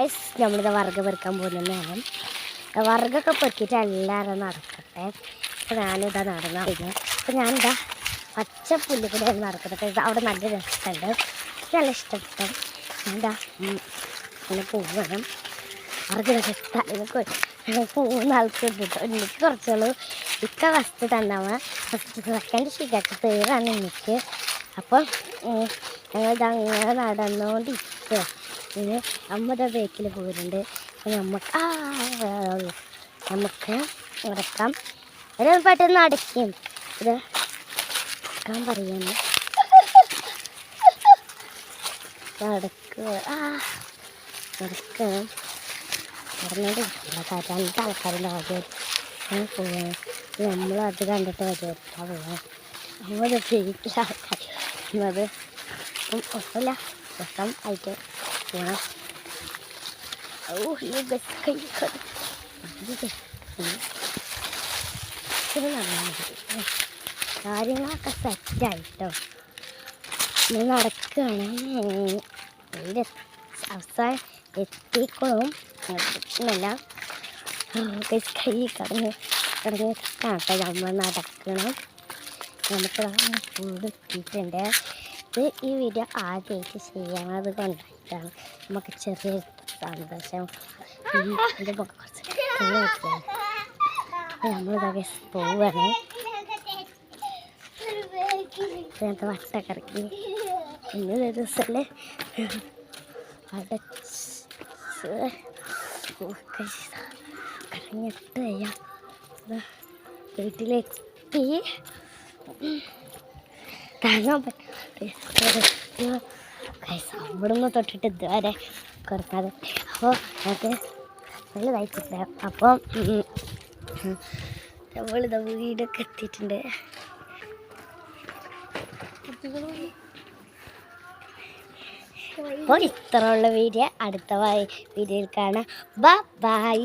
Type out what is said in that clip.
Guys നമ്മളിത് വറുക പെറുക്കാൻ പോകുന്നതാണ്. വറുകൊക്കെ പെറുക്കിയിട്ട് എല്ലാവരും നടക്കട്ടെ. അപ്പോൾ ഞാനിതാ നടന്നു കഴിഞ്ഞു. അപ്പോൾ ഞാനിതാ പച്ച പുല്ല് കൂടെയാണ് നടക്കുന്നത്. അവിടെ നല്ല രസമുണ്ട്, നല്ല ഇഷ്ടപ്പെട്ടു. ഞാനിതാ അങ്ങനെ പോകണം. വറുകൊക്കെ മൂന്ന് ആൾക്കുണ്ട് കേട്ടോ. എനിക്ക് കുറച്ചുള്ളൂ. ഇക്ക ഫസ്റ്റ് തന്നവ, ഫസ്റ്റ് സെക്കൻഡ് ശരിയാക്കി, തേർഡാണ് എനിക്ക്. അപ്പം ഞങ്ങളിത് അങ്ങനെ നടന്നുകൊണ്ടിരിക്കുക. ഇനി അമ്മയുടെ ബേക്കിൽ പോരുന്നുണ്ട്. നമുക്ക് നടക്കാം. ഒരു പെട്ടെന്ന് അടയ്ക്കും. ഇത് നടക്കാൻ പറയുന്നു. നടക്കുക നടക്കണം. നടന്നുകൊണ്ടിരിക്കില്ല. രണ്ട് ആൾക്കാരുടെ ആദ്യം പോവാണ്. നമ്മളത് കണ്ടിട്ട് വരട്ടാ പോവാം. നമ്മുടെ ബേക്കിൽ ആൾക്കാർ അത് ഒപ്പമില്ല, രസം ആയിട്ട് പോകണം. കാര്യങ്ങളൊക്കെ സെറ്റായിട്ടോ. നമ്മൾ നടക്കുകയാണ്. അതിൻ്റെ അവസാനം എത്തിക്കോളും. പ്രശ്നമല്ല. കൈ കടന്ന് കാട്ടെ നമ്മൾ നടക്കണം. നമുക്ക് ഫുഡ് എത്തിയിട്ടുണ്ട്. ഇത് ഈ വീഡിയോ ആദ്യമായിട്ട് ചെയ്യണത് കൊണ്ടായിട്ടാണ് നമുക്ക് ചെറിയൊരു സന്തോഷം. ഇത് കുറച്ച് നമ്മളിതൊക്കെ പോവുകയാണ്. ഇതിനകത്ത് വട്ടക്കറക്കി ഇന്നൊരു ദിവസമല്ലേ കറങ്ങിട്ട് വയ്യ. വീട്ടിലെത്തി താങ്ങാൻ പറ്റും. അവിടുന്ന് തൊട്ടിട്ട് ഇതുവരെ കുറക്കാതെ. അപ്പോൾ ഞങ്ങൾക്ക് നല്ലതായിട്ടില്ല. അപ്പം നമ്മളിത് വീടൊക്കെ എത്തിയിട്ടുണ്ട്. അപ്പോൾ ഇത്രയുള്ള വീഡിയോ അടുത്ത വീഡിയോയിൽ കാണാം. ബൈ.